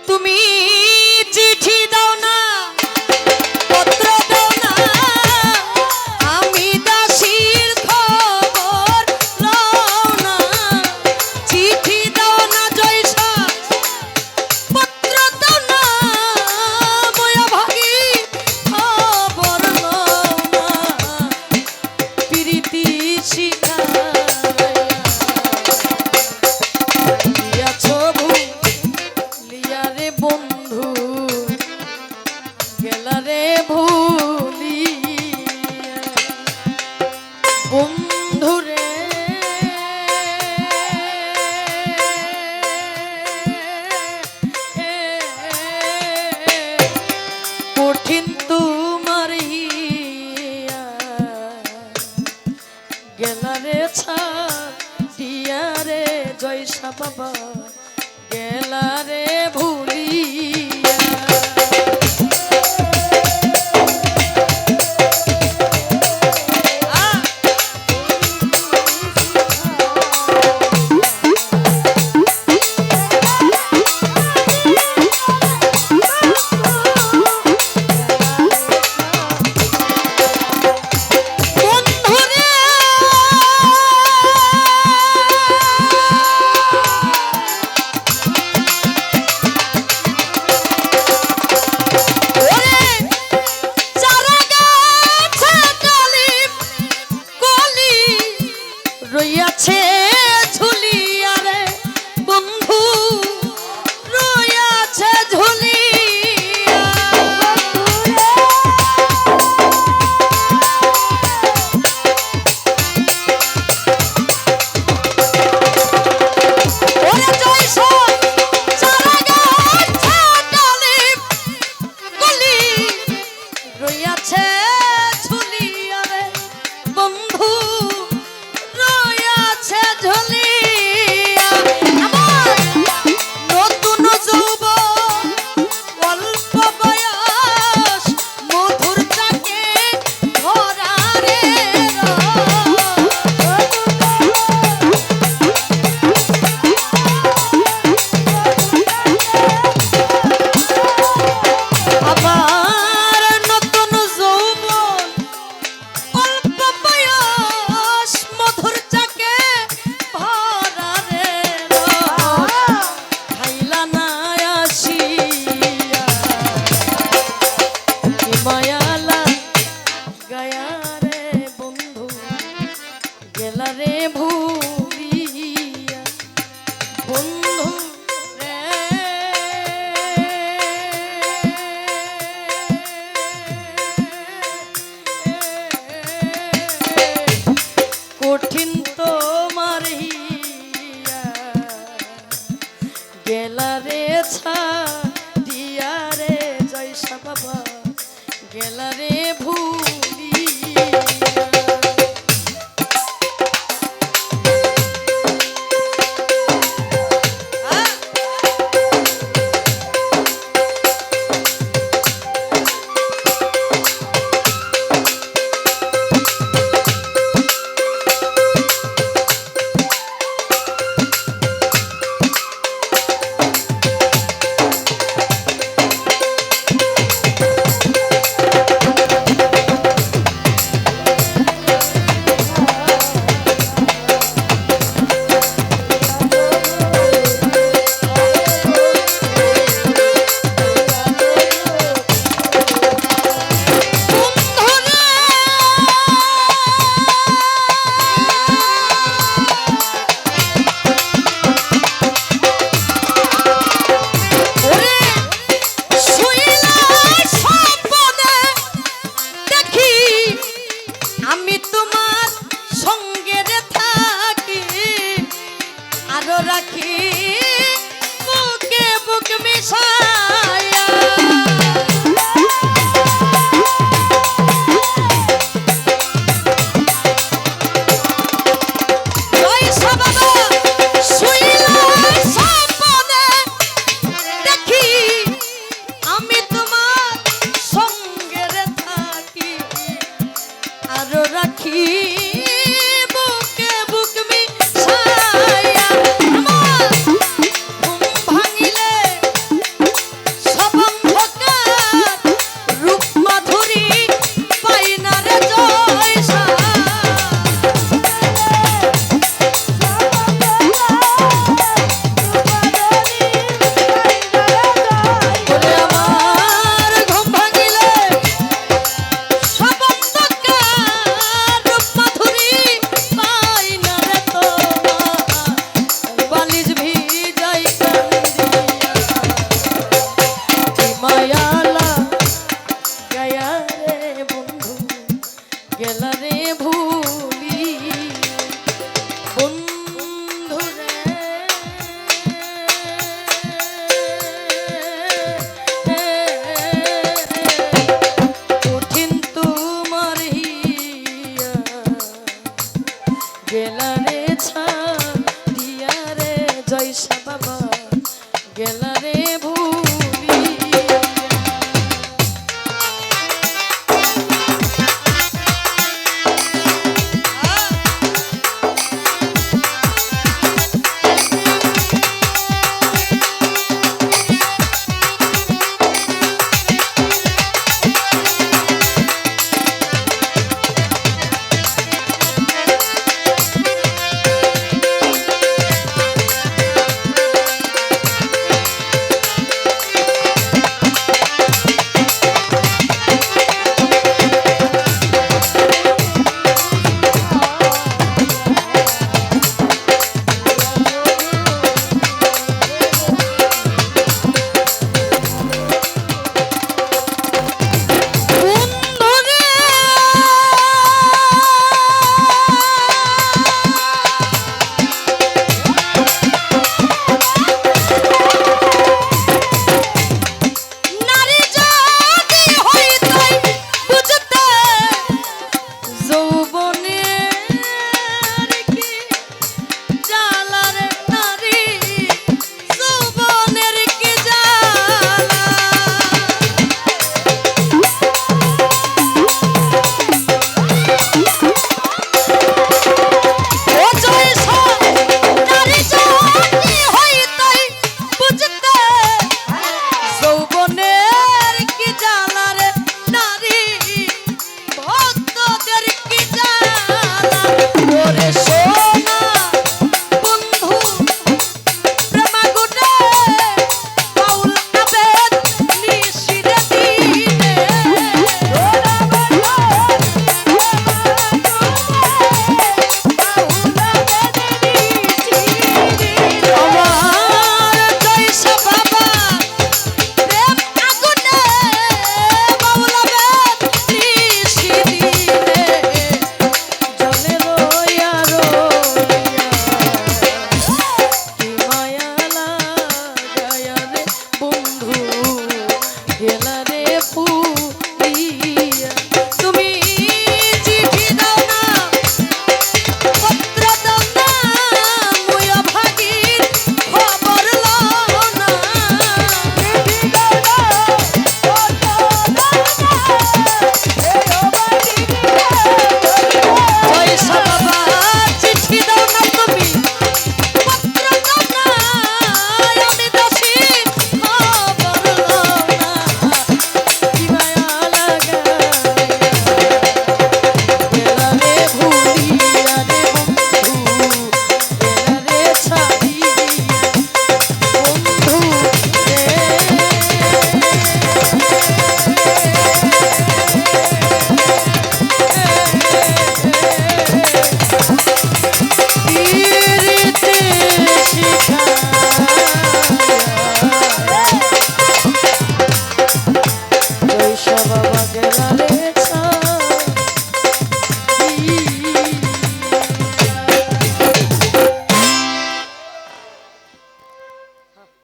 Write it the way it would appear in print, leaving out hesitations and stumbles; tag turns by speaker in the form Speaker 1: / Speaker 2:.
Speaker 1: তুমি চিঠি দাও না, পত্র দাও না, আমি দাসীর খবর লও না। চিঠি দাও না জয়সা, পত্র দাও না, ময়া ভাগী খবর লও না। প্রীতি শিখা বন্ধু গেলা রে ভুলিয়া, বন্ধু রে কঠিন তোমার হিয়া, গেলা রে ছাড়িয়া রে জয়সা বাবা, গেলা রে ভুলিয়া। রইয়াছে ঝুলিয়া রে বন্ধু, রইয়াছে ঝুলিয়া। ওরে জয়সা চারা গাছ ডালিম কলি, রইয়াছে ঝুলিয়া রে বন্ধু, ঝুলিয়া। আমার নতুন যৌবন অল্প বয়স, মধুর চাকে ভরা রে আমার নতুন যৌবন অল্প বয়স, মধুর চাকে ভরা রে খাইলা না আসিয়া, মায়ালা গায়া রে বন্ধু, গেলা রে ভুলিয়া, বন্ধু রে কঠিন তোমার হিয়া, গেলা রে ছাড়িয়া রে জয়সা বাবা, গেলা রে ভু